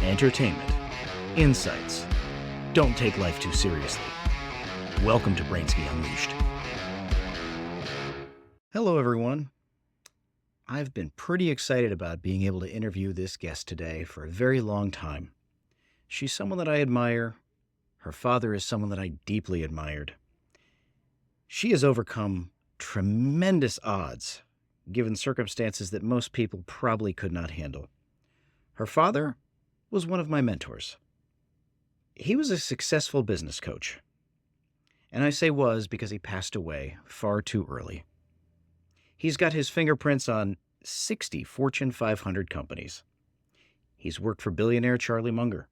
entertainment, insights. Don't take life too seriously. Welcome to Brainsky Unleashed. Hello, everyone. I've been pretty excited about being able to interview this guest today for a very long time. She's someone that I admire. Her father is someone that I deeply admired. She has overcome tremendous odds, given circumstances that most people probably could not handle. Her father was one of my mentors. He was a successful business coach. And I say was because he passed away far too early. He's got his fingerprints on 60 Fortune 500 companies. He's worked for billionaire Charlie Munger.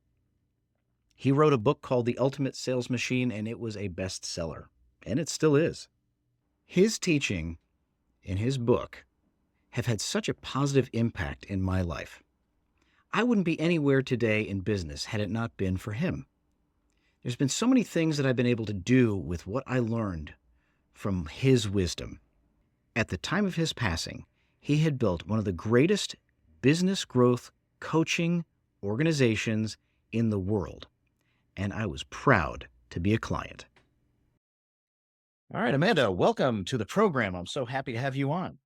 He wrote a book called The Ultimate Sales Machine, and it was a bestseller, and it still is. His teaching in his book have had such a positive impact in my life. I wouldn't be anywhere today in business had it not been for him. There's been so many things that I've been able to do with what I learned from his wisdom. At the time of his passing, he had built one of the greatest business growth coaching organizations in the world, and I was proud to be a client. All right, Amanda, welcome to the program. I'm so happy to have you on.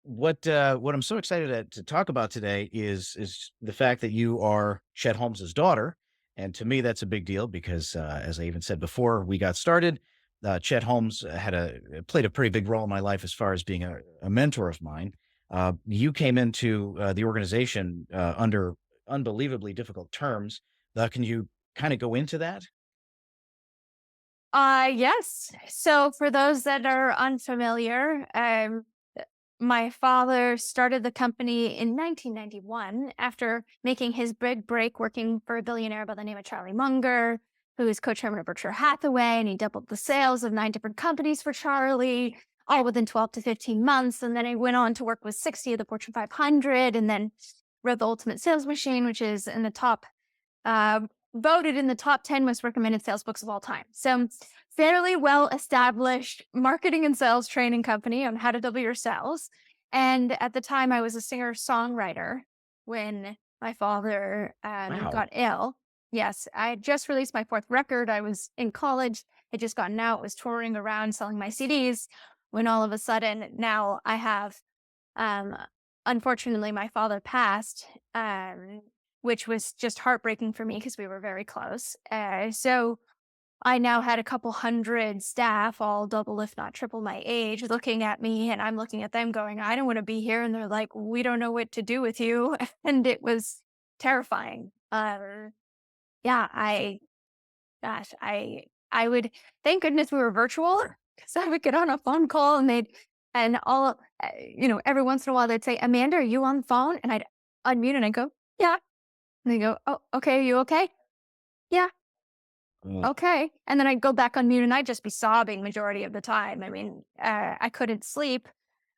What I'm so excited to talk about today is the fact that you are Chet Holmes's daughter, and to me that's a big deal because, as I even said before we got started, Chet Holmes played a pretty big role in my life as far as being a mentor of mine. You came into the organization under unbelievably difficult terms. Can you kind of go into that? Yes. So for those that are unfamiliar, my father started the company in 1991 after making his big break working for a billionaire by the name of Charlie Munger, who is co-chairman of Berkshire Hathaway, and he doubled the sales of 9 different companies for Charlie, all within 12 to 15 months. And then he went on to work with 60 of the Fortune 500, and then wrote The Ultimate Sales Machine, which is in the top voted in the top 10 most recommended sales books of all time. So fairly well-established marketing and sales training company on how to double your sales. And at the time, I was a singer-songwriter when my father Wow. got ill. Yes, I had just released my 4th record. I was in college, had just gotten out, was touring around selling my CDs, when all of a sudden now I have, um, unfortunately, my father passed, which was just heartbreaking for me because we were very close. So I now had a couple hundred staff, all double, if not triple my age, looking at me, and I'm looking at them going, I don't want to be here. And they're like, we don't know what to do with you. And it was terrifying. Yeah, I would, thank goodness we were virtual because I would get on a phone call and every once in a while they'd say, Amanda, are you on the phone? And I'd unmute and I'd go, yeah. And they go, oh, okay, are you okay? Yeah. Mm. Okay. And then I'd go back on mute and I'd just be sobbing majority of the time. I mean, I couldn't sleep.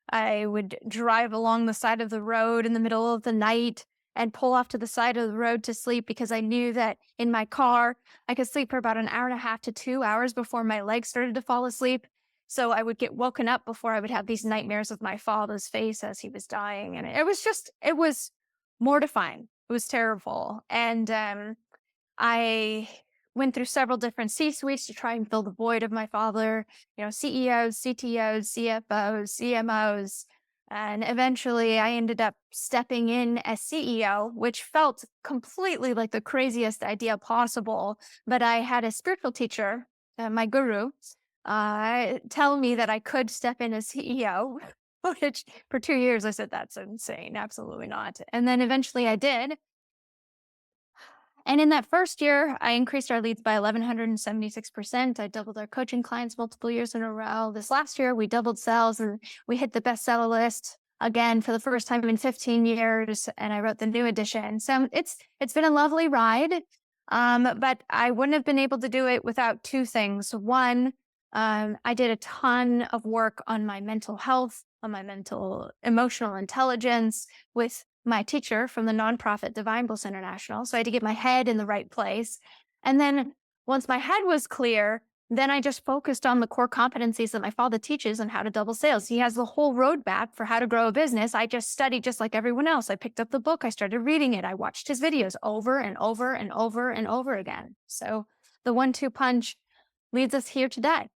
I would drive along the side of the road in the middle of the night and pull off to the side of the road to sleep because I knew that in my car, I could sleep for about an hour and a half to 2 hours before my legs started to fall asleep. So I would get woken up before I would have these nightmares of my father's face as he was dying. And it was mortifying. It was terrible. And I went through several different C-suites to try and fill the void of my father, CEOs, CTOs, CFOs, CMOs. And eventually I ended up stepping in as CEO, which felt completely like the craziest idea possible. But I had a spiritual teacher, my guru, tell me that I could step in as CEO, which for 2 years I said, that's insane. Absolutely not. And then eventually I did. And in that first year, I increased our leads by 1,176%. I doubled our coaching clients multiple years in a row. This last year, we doubled sales and we hit the bestseller list again for the first time in 15 years. And I wrote the new edition. So it's been a lovely ride. But I wouldn't have been able to do it without 2 things. One, I did a ton of work on my mental health, on my mental emotional intelligence with my teacher from the nonprofit Divine Bliss International. So I had to get my head in the right place. And then once my head was clear, then I just focused on the core competencies that my father teaches on how to double sales. He has the whole roadmap for how to grow a business. I just studied just like everyone else. I picked up the book, I started reading it, I watched his videos over and over and over and over again. So the 1-2 punch leads us here today.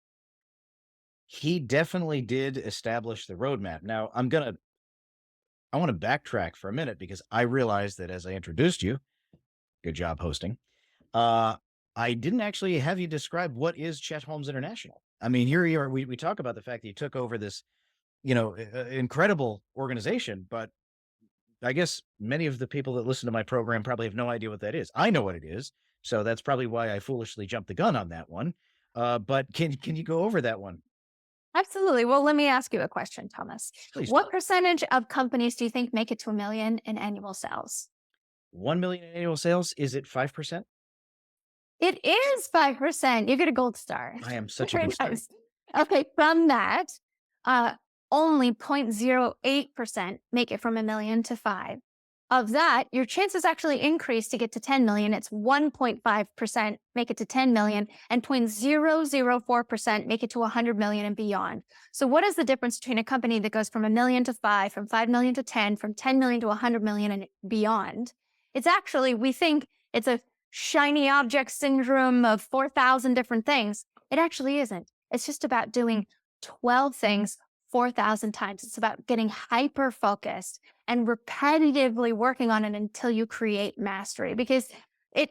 He definitely did establish the roadmap. Now, I want to backtrack for a minute because I realized that as I introduced you, good job hosting. Uh, I didn't actually have you describe what is Chet Holmes International. I mean, here you are. We talk about the fact that you took over this, incredible organization, but I guess many of the people that listen to my program probably have no idea what that is. I know what it is, so that's probably why I foolishly jumped the gun on that one. But can you go over that one, Absolutely. Well, let me ask you a question, Thomas. please? What percentage of companies do you think make it to 1 million in annual sales? 1 million in annual sales, is it 5%? It is 5%. You get a gold star. I am such a Very good start. nice. Okay, from that, uh, only 0.08% make it from 1 million to 5. Of that, your chances actually increase to get to 10 million. It's 1.5% make it to 10 million, and 0.004% make it to 100 million and beyond. So, what is the difference between a company that goes from 1 million to 5, from 5 million to 10, from 10 million to 100 million and beyond? It's actually, we think it's a shiny object syndrome of 4,000 different things. It actually isn't. It's just about doing 12 things 4,000 times. It's about getting hyper focused and repetitively working on it until you create mastery. Because it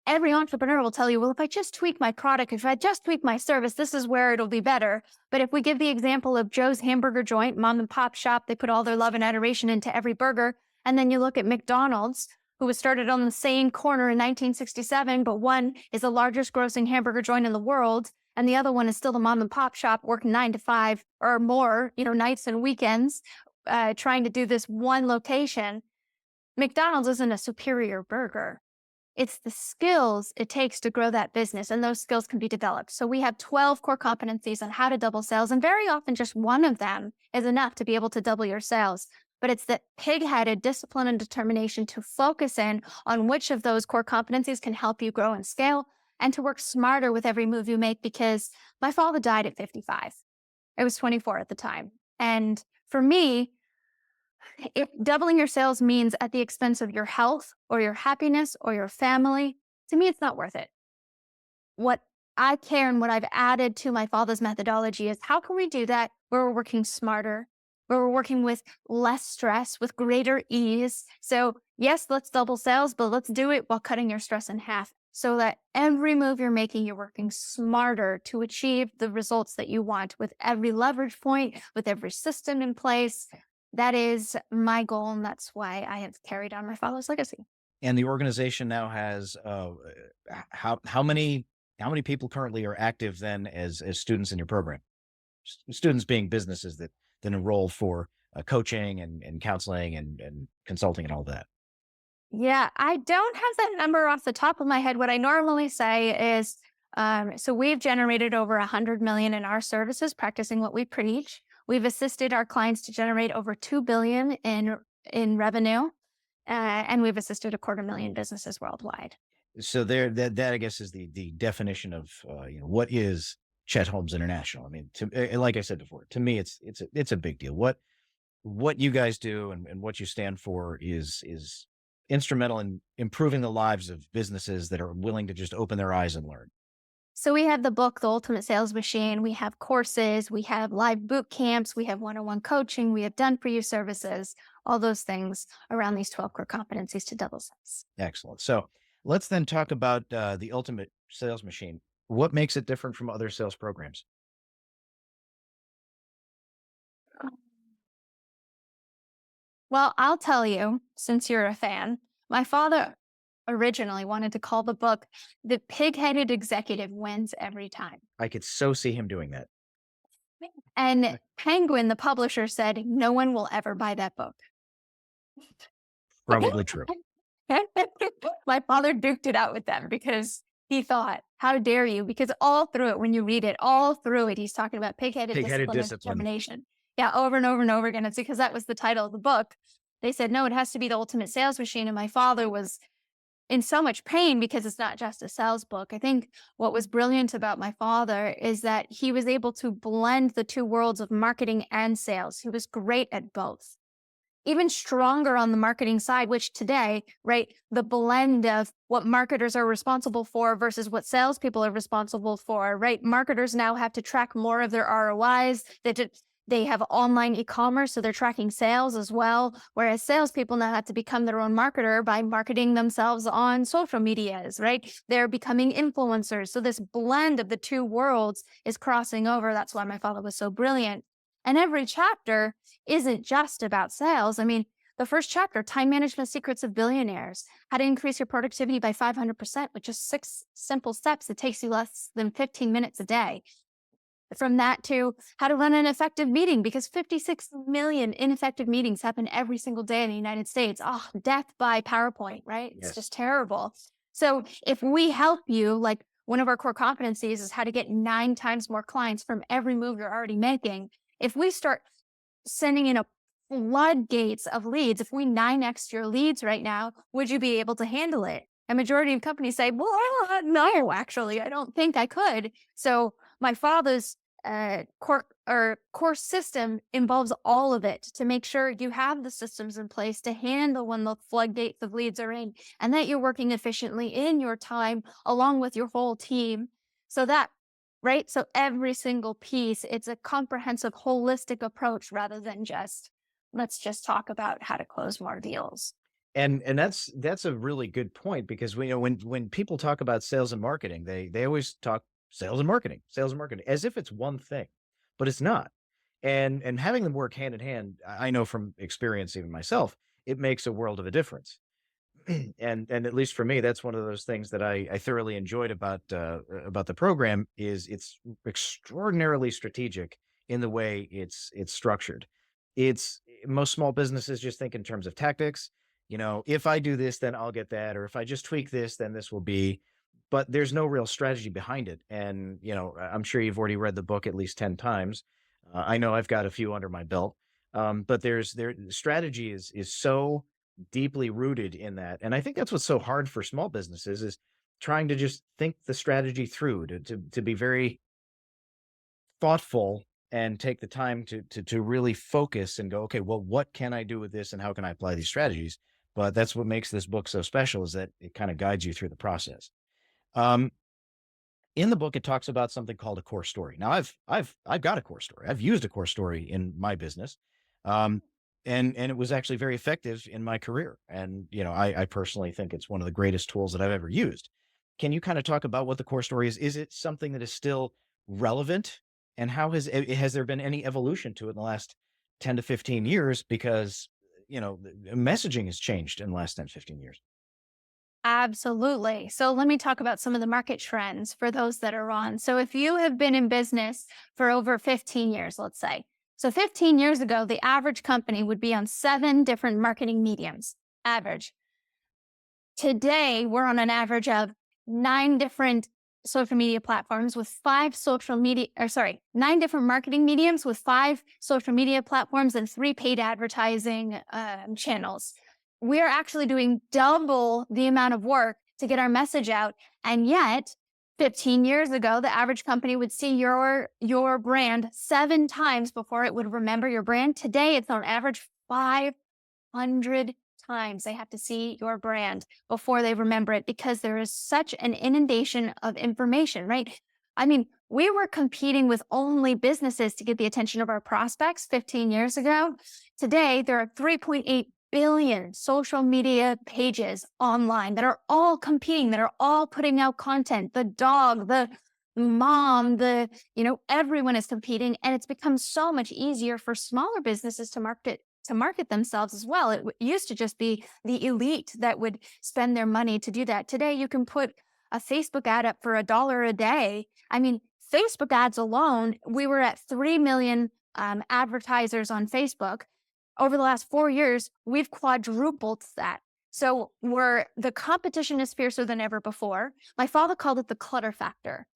every entrepreneur will tell you, well, if I just tweak my product, if I just tweak my service, this is where it'll be better. But if we give the example of Joe's hamburger joint, mom and pop shop, they put all their love and adoration into every burger. And then you look at McDonald's, who was started on the same corner in 1967, but one is the largest grossing hamburger joint in the world, and the other one is still the mom and pop shop working 9 to 5 or more, nights and weekends, trying to do this one location. McDonald's isn't a superior burger. It's the skills it takes to grow that business, and those skills can be developed. So we have 12 core competencies on how to double sales, and very often just one of them is enough to be able to double your sales. But it's the pig-headed discipline and determination to focus in on which of those core competencies can help you grow and scale, and to work smarter with every move you make. Because my father died at 55. I was 24 at the time. And for me, if doubling your sales means at the expense of your health or your happiness or your family, to me, it's not worth it. What I care and what I've added to my father's methodology is how can we do that where we're working smarter, where we're working with less stress, with greater ease. So, yes, let's double sales, but let's do it while cutting your stress in half so that every move you're making, you're working smarter to achieve the results that you want with every leverage point, with every system in place. That is my goal, and that's why I have carried on my father's legacy. And the organization now has how many people currently are active then as students in your program? Students being businesses that enroll for coaching and counseling and consulting and all that. Yeah, I don't have that number off the top of my head. What I normally say is, so we've generated over 100 million in our services, practicing what we preach. We've assisted our clients to generate over 2 billion in revenue, and we've assisted 250,000 businesses worldwide. So that I guess is the definition of what is Chet Holmes International. I mean, like I said before, to me it's a big deal. What you guys do and what you stand for is instrumental in improving the lives of businesses that are willing to just open their eyes and learn. So we have the book, The Ultimate Sales Machine. We have courses, we have live boot camps, we have one-on-one coaching, we have done for you services, all those things around these 12 core competencies to double sales. Excellent. So let's then talk about the Ultimate Sales Machine. What makes it different from other sales programs? Well, I'll tell you, since you're a fan, my father originally wanted to call the book The Pig-Headed Executive Wins Every Time. I could so see him doing that. And Penguin, the publisher, said no one will ever buy that book. Probably true. My father duked it out with them because he thought, how dare you? Because all through it, when you read it, all through it, he's talking about pig-headed Pig-headed discipline and discipline. determination. Yeah, over and over and over again. It's because that was the title of the book. They said, no, it has to be the ultimate sales machine. And my father was in so much pain because it's not just a sales book. I think what was brilliant about my father is that he was able to blend the two worlds of marketing and sales. He was great at both. Even stronger on the marketing side, which today, right, the blend of what marketers are responsible for versus what salespeople are responsible for, right? Marketers now have to track more of their ROIs. They have online e-commerce, so they're tracking sales as well. Whereas salespeople now have to become their own marketer by marketing themselves on social medias, right? They're becoming influencers. So this blend of the two worlds is crossing over. That's why my father was so brilliant. And every chapter isn't just about sales. I mean, the first chapter, Time Management Secrets of Billionaires, how to increase your productivity by 500% with just 6 simple steps. It takes you less than 15 minutes a day. From that to how to run an effective meeting, because 56 million ineffective meetings happen every single day in the United States. Oh, death by PowerPoint, right? It's Yes. just terrible. So if we help you, like one of our core competencies is how to get 9 times more clients from every move you're already making. If we start sending in a floodgates of leads, if we 9x your leads right now, would you be able to handle it? A majority of companies say, well, no, actually, I don't think I could. So my father's core system involves all of it to make sure you have the systems in place to handle when the floodgates of leads are in, and that you're working efficiently in your time along with your whole team. So that, right? So every single piece, it's a comprehensive, holistic approach rather than just, let's just talk about how to close more deals. And that's a really good point, because we know when people talk about sales and marketing, they always talk sales and marketing as if it's one thing, but it's not. And having them work hand in hand, I know from experience, even myself, it makes a world of a difference. And at least for me, that's one of those things that I thoroughly enjoyed about the program is it's extraordinarily strategic in the way it's structured. It's most small businesses just think in terms of tactics. You know, if I do this, then I'll get that, or if I just tweak this, then this will be. But there's no real strategy behind it. And you know, I'm sure you've already read the book at least 10 times. I know I've got a few under my belt. But there strategy is so deeply rooted in that. And I think that's what's so hard for small businesses is trying to just think the strategy through, to be very thoughtful and take the time to really focus and go, okay, well, what can I do with this and how can I apply these strategies? But that's what makes this book so special, is that it kind of guides you through the process. Um, in the book, it talks about something called a core story. Now, I've got a core story. I've used a core story in my business, um, and it was actually very effective in my career. And you know, I personally think it's one of the greatest tools that I've ever used. Can you kind of talk about what the core story is? Is it something that is still relevant? And how has there been any evolution to it in the last 10 to 15 years? Because you know, the messaging has changed in the last 10 to 15 years. Absolutely. So let me talk about some of the market trends for those that are on. So if you have been in business for over 15 years, let's say, so 15 years ago, the average company would be on 7 different marketing mediums, average. Today, we're on an average of 9 different social media platforms with 9 different marketing mediums with 5 social media platforms and 3 paid advertising channels. We're actually doing double the amount of work to get our message out. And yet, 15 years ago, the average company would see your brand 7 times before it would remember your brand. Today, it's on average 500 times they have to see your brand before they remember it, because there is such an inundation of information, right? I mean, we were competing with only businesses to get the attention of our prospects 15 years ago. Today, there are 3.8 billion social media pages online that are all competing, that are all putting out content. The dog, the mom, everyone is competing, and it's become so much easier for smaller businesses to market themselves as well. It used to just be the elite that would spend their money to do that. Today, you can put a Facebook ad up for $1 a day. I mean, Facebook ads alone, we were at 3 million advertisers on Facebook. Over the last 4 years, we've quadrupled that. So the competition is fiercer than ever before. My father called it the clutter factor.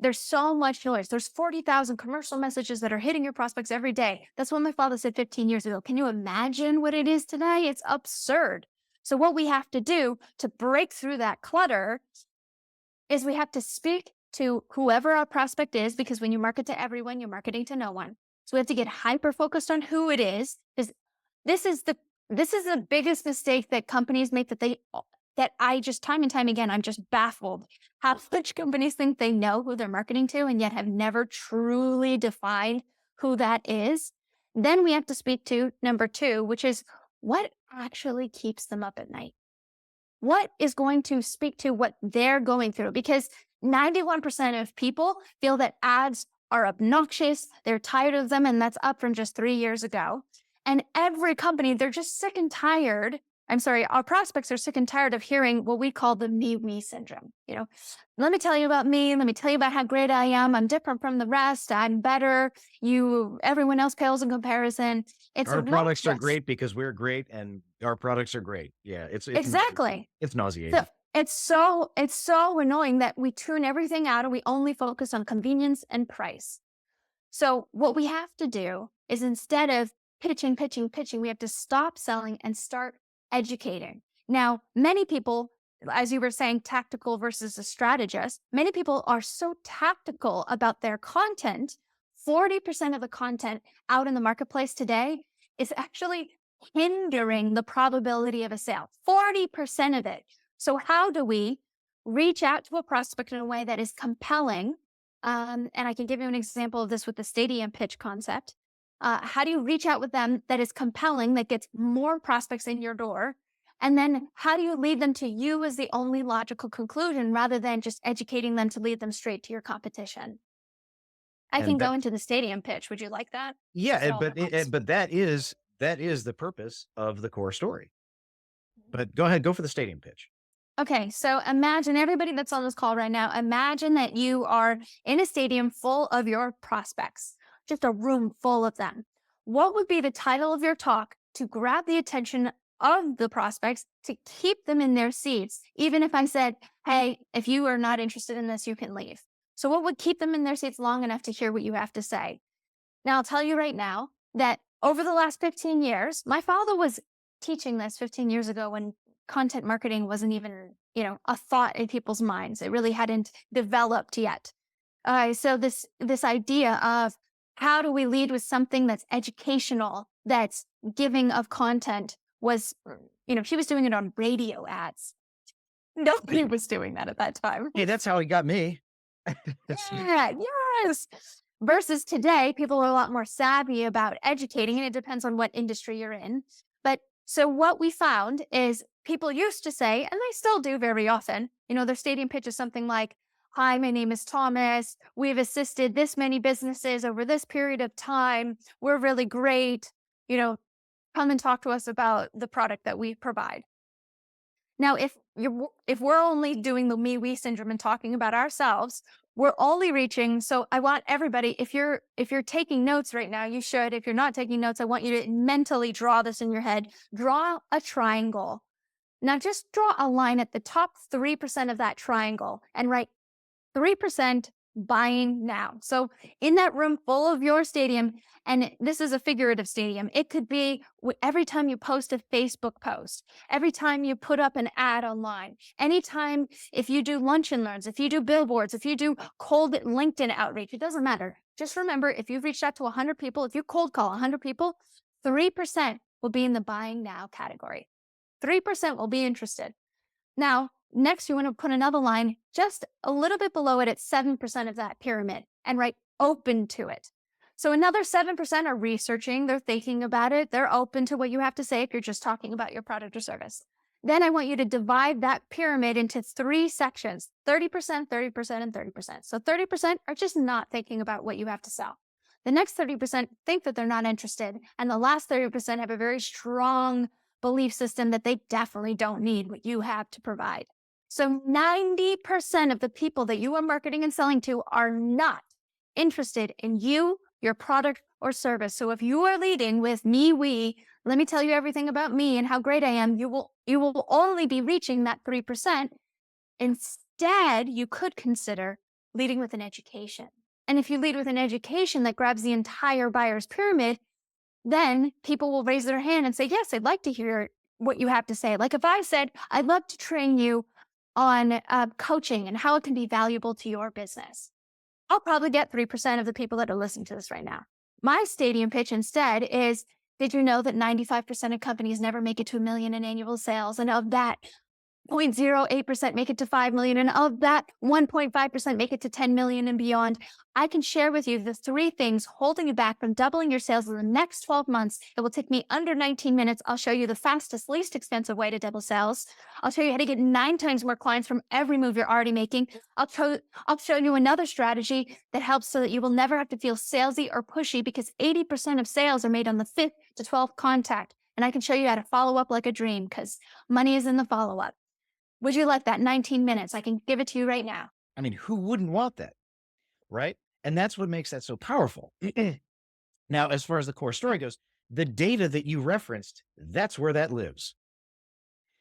There's so much noise. There's 40,000 commercial messages that are hitting your prospects every day. That's what my father said 15 years ago. Can you imagine what it is today? It's absurd. So what we have to do to break through that clutter is we have to speak to whoever our prospect is, because when you market to everyone, you're marketing to no one. So we have to get hyper focused on who it is, because this is the this is the biggest mistake that companies make, that I just time and time again, I'm just baffled how much companies think they know who they're marketing to and yet have never truly defined who that is. Then we have to speak to number two, which is what actually keeps them up at night. What is going to speak to what they're going through? Because 91% of people feel that ads are obnoxious, they're tired of them, and that's up from just 3 years ago. And every company, they're just sick and tired. I'm sorry, our prospects are sick and tired of hearing what we call the me, we syndrome. Let me tell you about me. Let me tell you about how great I am. I'm different from the rest. I'm better. Everyone else pales in comparison. It's Our products are obnoxious. great because we're great, and our products are great. Yeah, Exactly. it's So nauseating. it's so annoying that we tune everything out and we only focus on convenience and price. So what we have to do is, instead of pitching, pitching, pitching, we have to stop selling and start educating. Now, many people, as you were saying, tactical versus a strategist, many people are so tactical about their content. 40% of the content out in the marketplace today is actually hindering the probability of a sale. 40% of it. So how do we reach out to a prospect in a way that is compelling? And I can give you an example of this with the stadium pitch concept. How do you reach out with them that is compelling, that gets more prospects in your door? And then how do you lead them to you as the only logical conclusion, rather than just educating them to lead them straight to your competition? I can And go that, into the stadium pitch. Would you like that? yeah, Just all but at once. that is the purpose of the core story. But go ahead, go for the stadium pitch. Okay, so imagine, everybody that's on this call right now, imagine that you are in a stadium full of your prospects, just a room full of them. What would be the title of your talk to grab the attention of the prospects, to keep them in their seats, even if I said, hey, if you are not interested in this, you can leave? So, what would keep them in their seats long enough to hear what you have to say? Now, I'll tell you right now that over the last 15 years, my father was teaching this 15 years ago, when content marketing wasn't even, a thought in people's minds. It really hadn't developed yet. So this idea of how do we lead with something that's educational, that's giving of content, was, he was doing it on radio ads. Nobody was doing that at that time. Hey, that's how he got me. Yeah, yes. Versus today, people are a lot more savvy about educating, and it depends on what industry you're in. But so what we found is, people used to say, and they still do very often, their stadium pitch is something like, hi, my name is Thomas. We've assisted this many businesses over this period of time. We're really great. Come and talk to us about the product that we provide. Now, if we're only doing the me we syndrome and talking about ourselves, we're only reaching. So I want everybody, if you're taking notes right now, you should. If you're not taking notes, I want you to mentally draw this in your head. Draw a triangle. Now just draw a line at the top 3% of that triangle and write 3% buying now. So in that room full of your stadium, and this is a figurative stadium, it could be every time you post a Facebook post, every time you put up an ad online, anytime, if you do lunch and learns, if you do billboards, if you do cold LinkedIn outreach, it doesn't matter. Just remember, if you've reached out to 100 people, if you cold call 100 people, 3% will be in the buying now category. 3% will be interested. Now, next, you want to put another line just a little bit below it at 7% of that pyramid and write open to it. So another 7% are researching, they're thinking about it, they're open to what you have to say if you're just talking about your product or service. Then I want you to divide that pyramid into 3 sections, 30%, 30%, and 30%. So 30% are just not thinking about what you have to sell. The next 30% think that they're not interested. And the last 30% have a very strong belief system that they definitely don't need what you have to provide. So 90% of the people that you are marketing and selling to are not interested in you, your product, or service. So if you are leading with me, we, let me tell you everything about me and how great I am, you will only be reaching that 3%. Instead, you could consider leading with an education. And if you lead with an education that grabs the entire buyer's pyramid, then people will raise their hand and say, yes, I'd like to hear what you have to say. Like if I said, I'd love to train you on coaching and how it can be valuable to your business, I'll probably get 3% of the people that are listening to this right now. My stadium pitch instead is, did you know that 95% of companies never make it to a million in annual sales? And of that, 0.08% make it to 5 million, and of that 1.5% make it to 10 million and beyond. I can share with you the 3 things holding you back from doubling your sales in the next 12 months. It will take me under 19 minutes. I'll show you the fastest, least expensive way to double sales. I'll show you how to get 9 times more clients from every move you're already making. I'll show you another strategy that helps so that you will never have to feel salesy or pushy, because 80% of sales are made on the 5th to 12th contact. And I can show you how to follow up like a dream, because money is in the follow up. Would you like that 19 minutes? I can give it to you right now. I mean, who wouldn't want that, right? And that's what makes that so powerful. Now, as far as the core story goes, the data that you referenced, that's where that lives.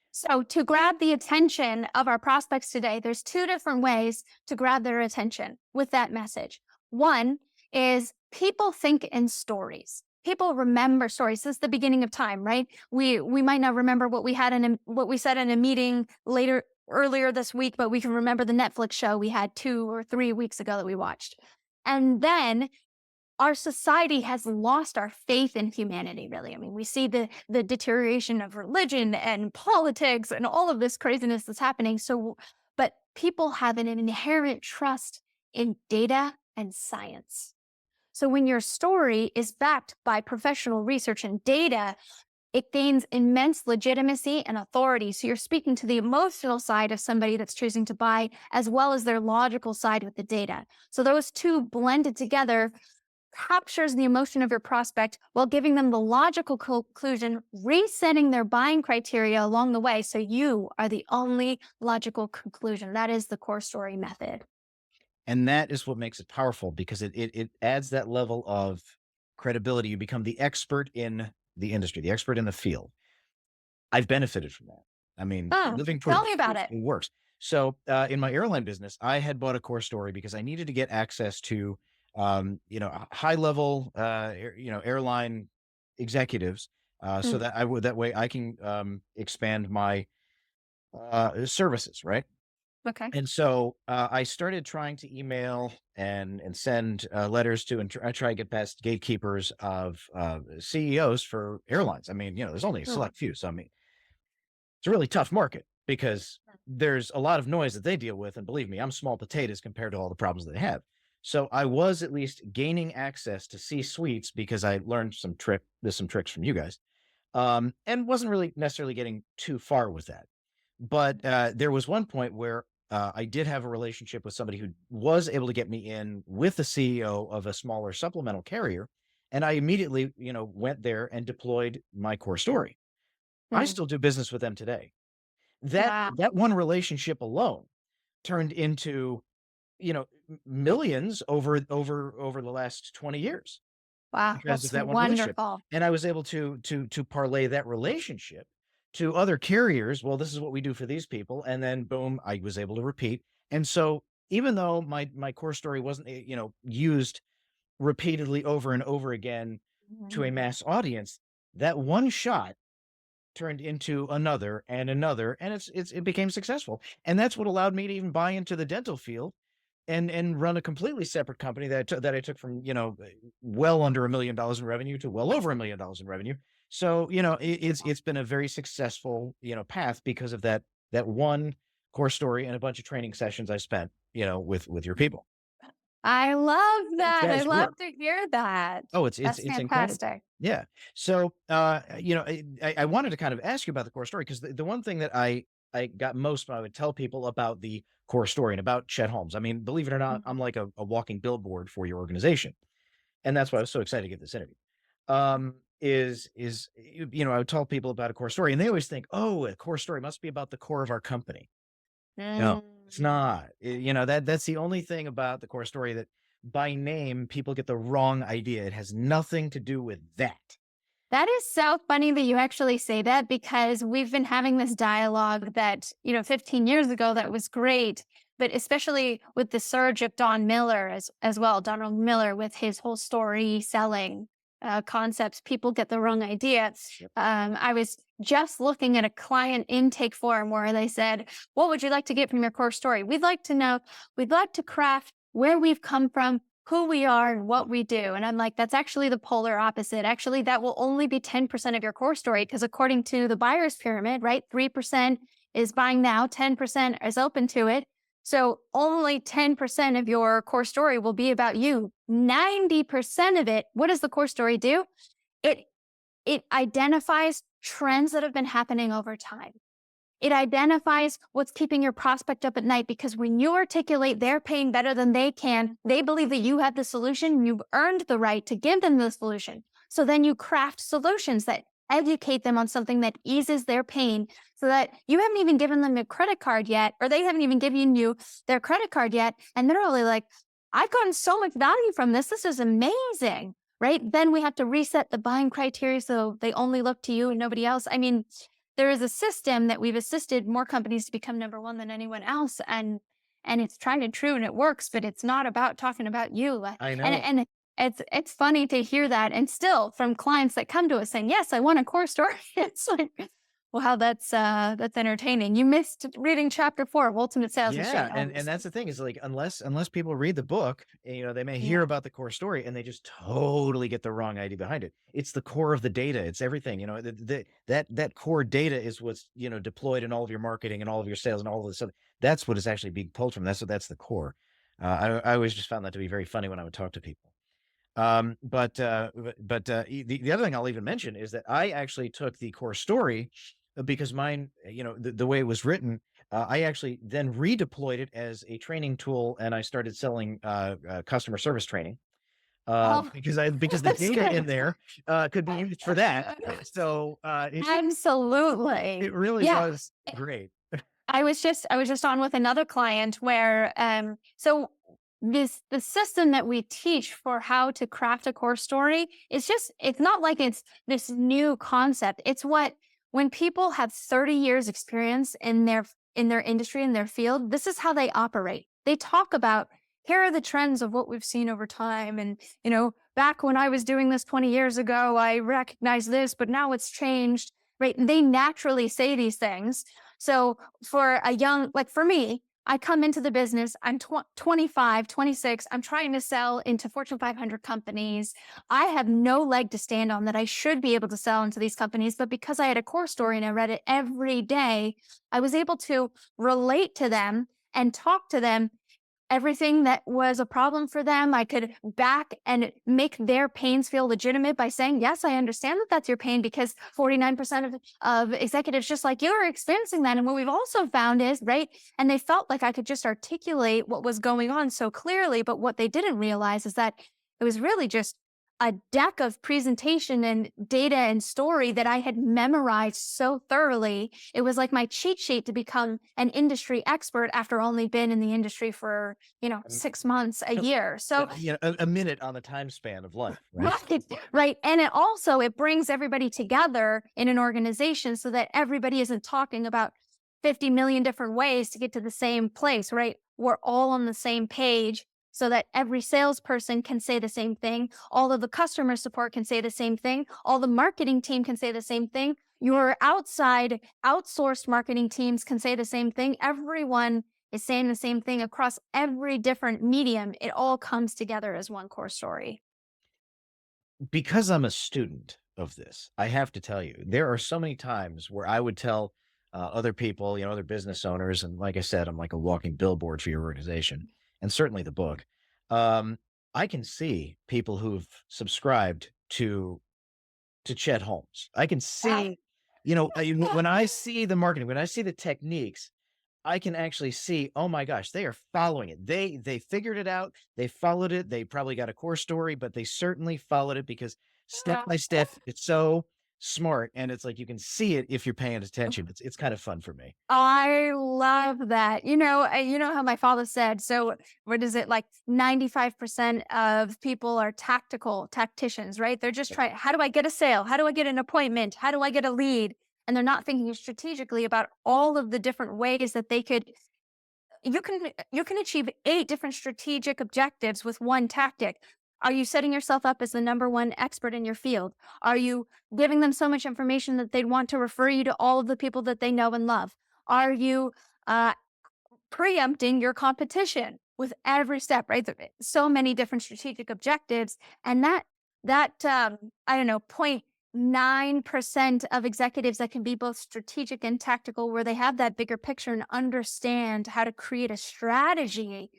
So, to grab the attention of our prospects today, there's 2 different ways to grab their attention with that message. One is people think in stories. People remember stories since the beginning of time, right? We might not remember what we said in a meeting earlier this week, but we can remember the Netflix show we had 2 or 3 weeks ago that we watched. And then our society has lost our faith in humanity, really. I mean, we see the deterioration of religion and politics and all of this craziness that's happening. So, but people have an inherent trust in data and science. So when your story is backed by professional research and data, it gains immense legitimacy and authority. So you're speaking to the emotional side of somebody that's choosing to buy, as well as their logical side with the data. So those 2 blended together captures the emotion of your prospect while giving them the logical conclusion, resetting their buying criteria along the way. So you are the only logical conclusion. That is the core story method. And that is what makes it powerful, because it adds that level of credibility. You become the expert in the industry, the expert in the field. I've benefited from that. I mean, Oh, living tell proof, me about it. it works. So in my airline business, I had bought a core story because I needed to get access to, high level, airline executives, so Mm, that that way I can expand my services, right? okay. And so I started trying to email and send letters to and try to get past gatekeepers of CEOs for airlines. I mean, there's only a Mm, select few, so I mean, it's a really tough market because there's a lot of noise that they deal with, and believe me, I'm small potatoes compared to all the problems they have. So I was at least gaining access to C suites because I learned some tricks from you guys, and wasn't really necessarily getting too far with that. But there was one point where I did have a relationship with somebody who was able to get me in with the CEO of a smaller supplemental carrier, and I immediately, went there and deployed my core story. I mm. still do business with them today. That Wow. that one relationship alone turned into, millions over the last 20 years Wow. because of That's that one relationship. wonderful. And I was able to parlay that relationship to other carriers. Well, this is what we do for these people, and then boom, I was able to repeat. And so even though my core story wasn't, used repeatedly over and over again to a Mhm. mass audience, that one shot turned into another, and it became successful. And that's what allowed me to even buy into the dental field and run a completely separate company that I took from, well under $1 million in revenue to well over $1 million in revenue. So, it's been a very successful, path because of that one core story and a bunch of training sessions I spent, with your people. I love It that. I does love work. to hear that. Oh, it's That's it's incredible. fantastic. Yeah. So, I wanted to kind of ask you about the core story, because the one thing that I got most when I would tell people about the core story and about Chet Holmes. I mean, believe it or not, I'm Mhm. like a walking billboard for your organization, and that's why I was so excited to get this interview. I would tell people about a core story, and they always think, "Oh, a core story must be about the core of our company." No, it's Mm. not. That's the only thing about the core story that by name people get the wrong idea. It has nothing to do with that. That is so funny that you actually say that, because we've been having this dialogue that, 15 years ago that was great, but especially with the surge of Don Miller as well, Donald Miller with his whole story selling. concepts, people get the wrong idea. Yep. I was just looking at a client intake form where they said, "What would you like to get from your core story? We'd like to know, we'd like to craft where we've come from, who we are, and what we do." And I'm like, that's actually the polar opposite. Actually, that will only be 10% of your core story because according to the buyer's pyramid, right, 3% is buying now, 10% is open to it. So only 10% of your core story will be about you. 90% of it, what does the core story do? It it identifies trends that have been happening over time. It identifies what's keeping your prospect up at night because when you articulate their pain better than they can, they believe that you have the solution. You've earned the right to give them the solution. So then you craft solutions that educate them on something that eases their pain so that you haven't even given them a credit card yet, or they haven't even given you their credit card yet. And they're really like, I've gotten so much value from this. This is amazing. Right. Then we have to reset the buying criteria so they only look to you and nobody else. I mean, there is a system that we've assisted more companies to become number one than anyone else, and it's tried and true and it works, but it's not about talking about you. I And know. and it's funny to hear that, and still from clients that come to us saying, "Yes, I want a core story." It's like, wow, that's entertaining. You missed reading chapter 4 of Ultimate Sales Machine. Yeah, Oh, and that's the thing is like unless people read the book, they may hear yeah. about the core story and they just totally get the wrong idea behind it. It's the core of the data. It's everything. That core data is what's deployed in all of your marketing and all of your sales and all of this stuff. That's what is actually being pulled from. That's the core. I always just found that to be very funny when I would talk to people. The other thing I'll even mention is that I actually took the core story because mine, the way it was written, I actually then redeployed it as a training tool, and I started selling customer service training Oh, because the that's data in great. there could be used for that. So it Absolutely. really Yeah. was great. I was just on with another client where so the system that we teach for how to craft a core story is just it's not like it's this new concept. It's what when people have 30 years experience in their industry in their field, this is how they operate. They talk about here are the trends of what we've seen over time and back when I was doing this 20 years ago, I recognized this, but now it's changed, right? They naturally say these things. So for a young, like for me, I come into the business, I'm 25, 26, I'm trying to sell into Fortune 500 companies. I have no leg to stand on that I should be able to sell into these companies. But because I had a core story and I read it every day, I was able to relate to them and talk to them everything that was a problem for them. I could back and make their pains feel legitimate by saying, yes, I understand that that's your pain because 49% of executives just like you are experiencing that. And what we've also found is, right, and they felt like I could just articulate what was going on so clearly. But what they didn't realize is that it was really just a deck of presentation and data and story that I had memorized so thoroughly. It was like my cheat sheet to become an industry expert after only been in the industry for, Um, 6 months, a year. So a minute on the time span of life, right? right, right. And it brings everybody together in an organization so that everybody isn't talking about 50 million different ways to get to the same place, right? We're all on the same page so that every salesperson can say the same thing. All of the customer support can say the same thing. All the marketing team can say the same thing. Your outside outsourced marketing teams can say the same thing. Everyone is saying the same thing across every different medium. It all comes together as one core story. Because I'm a student of this, I have to tell you, there are so many times where I would tell other people, other business owners, and like I said, I'm like a walking billboard for your organization, and certainly the book. Um, I can see people who've subscribed to Chet Holmes. I can Ah, see, when I see the marketing, when I see the techniques, I can actually see, oh my gosh, they are following it. They figured it out. They followed it. They probably got a core story, but they certainly followed it because step by step, it's so smart. And it's like you can see it if you're paying attention. It's kind of fun for me. I love that. You know how my father said, so what is it like 95% of people are tacticians, right? They're just Yep. trying, how do I get a sale? How do I get an appointment? How do I get a lead? And they're not thinking strategically about all of the different ways that they could you can achieve 8 different strategic objectives with one tactic. Are you setting yourself up as the number one expert in your field? Are you giving them so much information that they'd want to refer you to all of the people that they know and love? Are you uh, preempting your competition with every step, right? So many different strategic objectives, and I don't know, 0.9% of executives that can be both strategic and tactical, where they have that bigger picture and understand how to create a strategy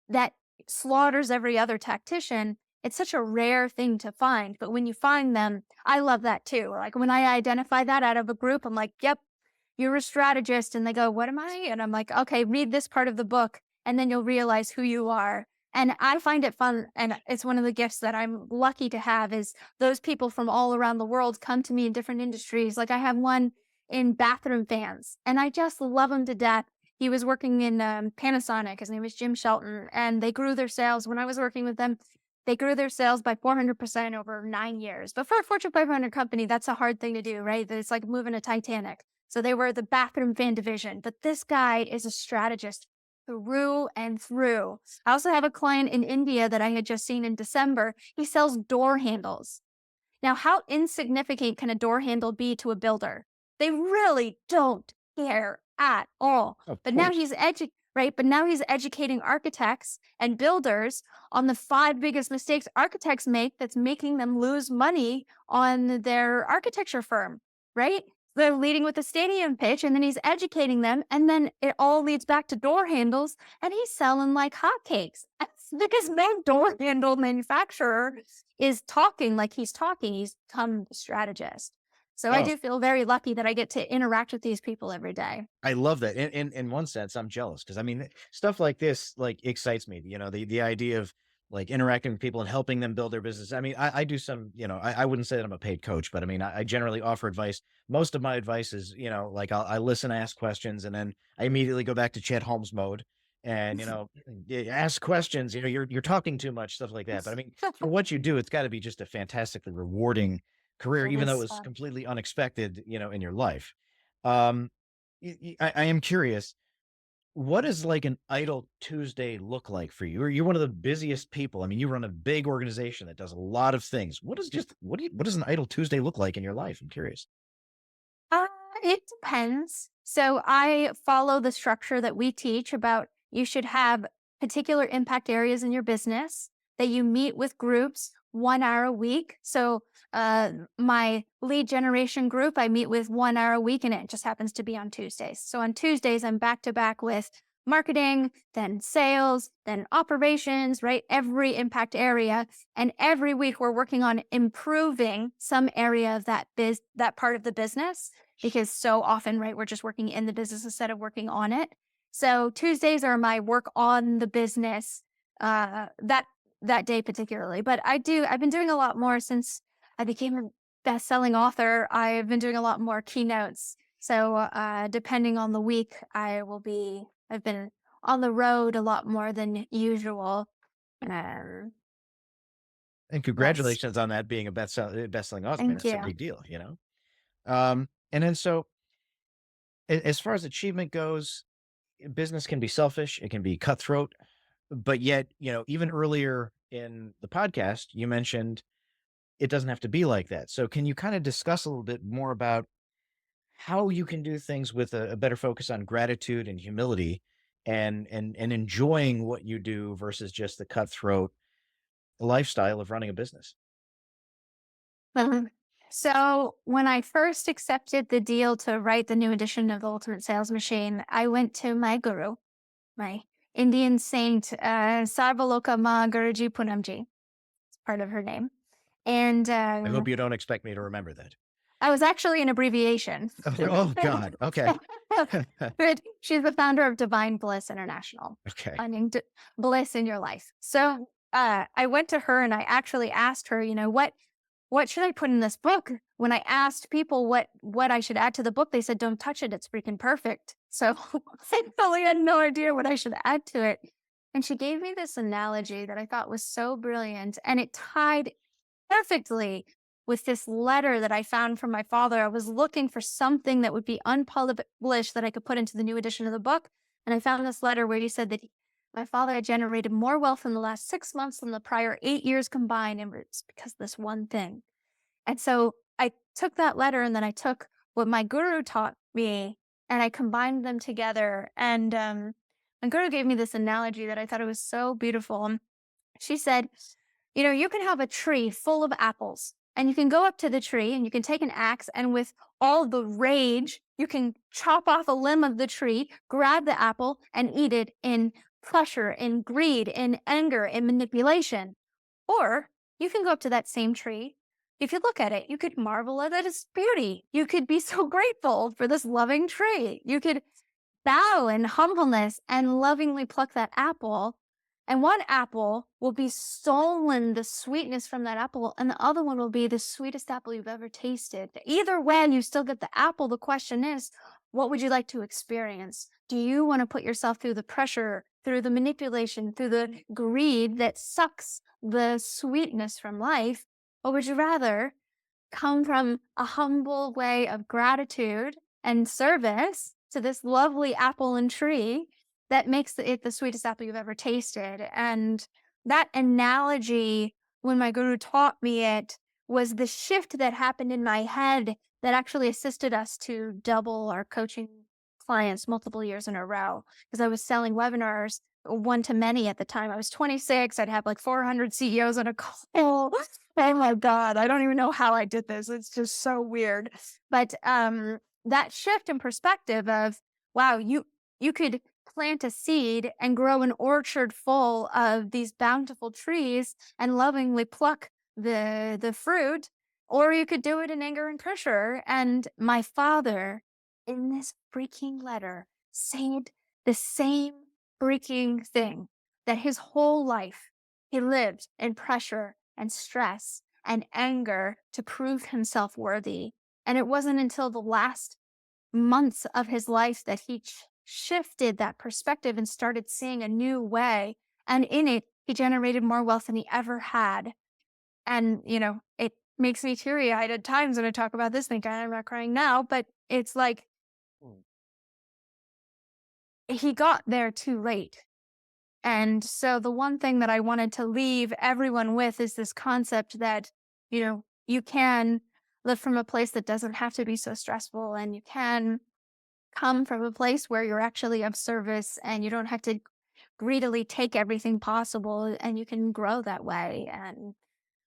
that slaughters every other tactician. It's such a rare thing to find, but when you find them, I love that too. Like when I identify that out of a group, I'm like, yep, you're a strategist. And they go, what am I? And I'm like, okay, read this part of the book and then you'll realize who you are. And I find it fun. And it's one of the gifts that I'm lucky to have is those people from all around the world come to me in different industries. Like I have one in bathroom fans and I just love him to death. He was working in Panasonic. His name is Jim Shelton. And they grew their sales when I was working with them. They grew their sales by 400% over 9 years. But for a Fortune 500 company, that's a hard thing to do, right? It's like moving a Titanic. So they were the bathroom fan division. But this guy is a strategist through and through. I also have a client in India that I had just seen in December. He sells door handles. Now, how insignificant can a door handle be to a builder? They really don't care at all. Of But now course. right? But now he's educating architects and builders on the 5 biggest mistakes architects make that's making them lose money on their architecture firm, right? They're leading with a stadium pitch and then he's educating them. And then it all leads back to door handles and he's selling like hotcakes. Because no door handle manufacturer is talking like he's talking. He's become a strategist. So I Oh, do feel very lucky that I get to interact with these people every day. I love that. In one sense, I'm jealous because I mean, stuff like this like excites me. You know, the idea of like interacting with people and helping them build their business. I mean, I do some, I wouldn't say that I'm a paid coach, but I mean, I generally offer advice. Most of my advice is, like I listen, ask questions, and then I immediately go back to Chet Holmes mode and, ask questions. You're talking too much, stuff like that. But I mean, for what you do, it's got to be just a fantastically rewarding career, It even though it is was fun. completely unexpected, in your life. Um, I am curious, what does like an idle Tuesday look like for you? You're one of the busiest people. I mean, you run a big organization that does a lot of things. What does an idle Tuesday look like in your life? I'm curious. Uh, it depends. So I follow the structure that we teach about you should have particular impact areas in your business that you meet with groups 1 hour a week. So my lead generation group, I meet with 1 hour a week and it just happens to be on Tuesdays. So on Tuesdays, I'm back to back with marketing, then sales, then operations, right? Every impact area. And every week we're working on improving some area of that part of the business because so often, right, we're just working in the business instead of working on it. So Tuesdays are my work on the business that day particularly. But I've been doing a lot more since I became a best-selling author. I've been doing a lot more keynotes. So depending on the week, I've been on the road a lot more than usual. Um, And yes, congratulations on that being a best-selling author. Man, thank that's a you. big deal. And then so as far as achievement goes, business can be selfish, it can be cutthroat, but yet, even earlier in the podcast, you mentioned it doesn't have to be like that. So can you kind of discuss a little bit more about how you can do things with a better focus on gratitude and humility and enjoying what you do versus just the cutthroat lifestyle of running a business? Mhm. So when I first accepted the deal to write the new edition of the Ultimate Sales Machine, I went to my guru, my Indian saint, Sarvaloka Ma Guruji Punamji. It's part of her name. And I hope you don't expect me to remember that. I was actually an abbreviation. Oh God. Okay. But she's the founder of Divine Bliss International, Okay. finding bliss in your life. So I went to her and I actually asked her, what should I put in this book? When I asked people what I should add to the book, they said, "Don't touch it. It's freaking perfect." So I totally had no idea what I should add to it. And she gave me this analogy that I thought was so brilliant, and it tied perfectly with this letter that I found from my father. I was looking for something that would be unpublished that I could put into the new edition of the book. And I found this letter where he said that My father had generated more wealth in the last 6 months than the prior 8 years combined, and it's because of this one thing. And so I took that letter and then I took what my guru taught me and I combined them together. And my guru gave me this analogy that I thought it was so beautiful. She said, you can have a tree full of apples, and you can go up to the tree and you can take an axe, and with all the rage, you can chop off a limb of the tree, grab the apple, and eat it in pressure, in greed, in anger, in manipulation. Or you can go up to that same tree. If you look at it, you could marvel at its beauty. You could be so grateful for this loving tree. You could bow in humbleness and lovingly pluck that apple. And one apple will be stolen the sweetness from that apple, and the other one will be the sweetest apple you've ever tasted. Either way, you still get the apple. The question is, what would you like to experience? Do you want to put yourself through the pressure, through the manipulation, through the greed that sucks the sweetness from life? Or would you rather come from a humble way of gratitude and service to this lovely apple and tree that makes it the sweetest apple you've ever tasted? And that analogy, when my guru taught me it, was the shift that happened in my head that actually assisted us to double our coaching clients multiple years in a row. Because I was selling webinars one to many at the time. I was 26. I'd have like 400 CEOs on a call. Oh my God, I don't even know how I did this. It's just so weird. But that shift in perspective of, wow, you could plant a seed and grow an orchard full of these bountiful trees and lovingly pluck the fruit, or you could do it in anger and pressure. And my father, in this freaking letter, said the same freaking thing, that his whole life he lived in pressure and stress and anger to prove himself worthy. And it wasn't until the last months of his life that he shifted that perspective and started seeing a new way. And in it, he generated more wealth than he ever had. And, it makes me teary eyed at times when I talk about this thing. I'm not crying now, but it's like he got there too late. And so the one thing that I wanted to leave everyone with is this concept that, you can live from a place that doesn't have to be so stressful, and you can come from a place where you're actually of service and you don't have to greedily take everything possible, and you can grow that way. And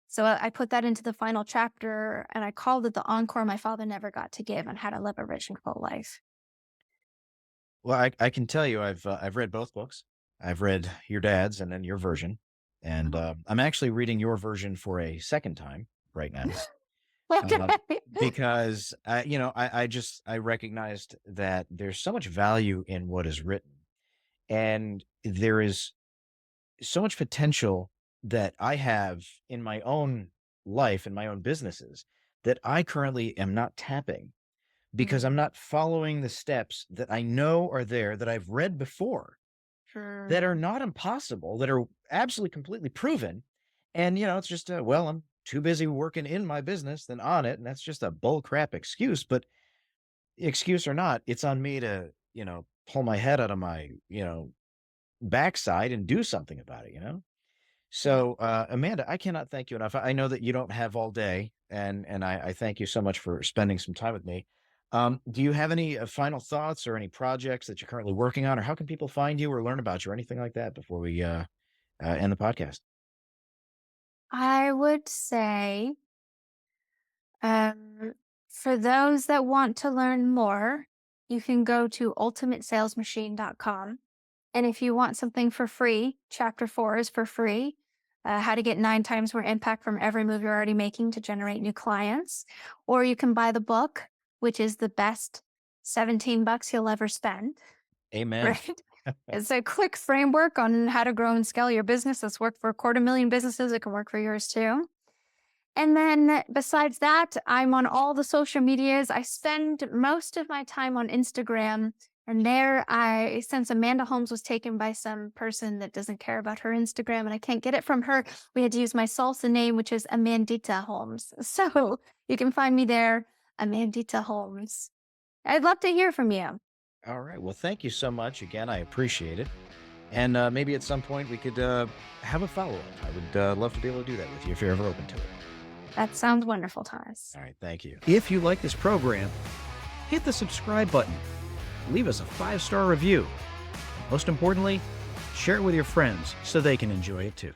so I put that into the final chapter and I called it the encore my father never got to give on how to live a rich and full life. Well, I can tell you I've read both books. I've read your dad's and then your version, and I'm actually reading your version for a second time right now. Uh, Okay. because I recognized that there's so much value in what is written, and there is so much potential that I have in my own life and my own businesses that I currently am not tapping because Mm, I'm not following the steps that I know are there that I've read before that are mm, not impossible, that are absolutely completely proven. And, it's just, well, I'm too busy working in my business than on it. And that's just a bull crap excuse. But excuse or not, it's on me to, pull my head out of my, backside and do something about it. yeah. So, Amanda, I cannot thank you enough. I know that you don't have all day, and I thank you so much for spending some time with me. Do you have any final thoughts or any projects that you're currently working on, or how can people find you or learn about you or anything like that before we end the podcast? I would say, um, for those that want to learn more, you can go to ultimatesalesmachine.com. And if you want something for free, chapter 4 is for free. How to get 9 times more impact from every move you're already making to generate new clients. Or you can buy the book, which is the best 17 bucks you'll ever spend, Amen. right? It's a quick framework on how to grow and scale your business that's worked for 250,000 businesses. It can work for yours too. And then besides that, I'm on all the social medias. I spend most of my time on Instagram. And there since Amanda Holmes was taken by some person that doesn't care about her Instagram and I can't get it from her, we had to use my salsa name, which is Amandita Holmes. So you can find me there, Amandita Holmes. I'd love to hear from you. All right. Well, thank you so much again. I appreciate it. And maybe at some point we could have a follow-up. I would love to be able to do that with you if you're ever open to it. That sounds wonderful, Thomas. All right, thank you. If you like this program, hit the subscribe button. Leave us a 5-star review. Most importantly, share it with your friends so they can enjoy it too.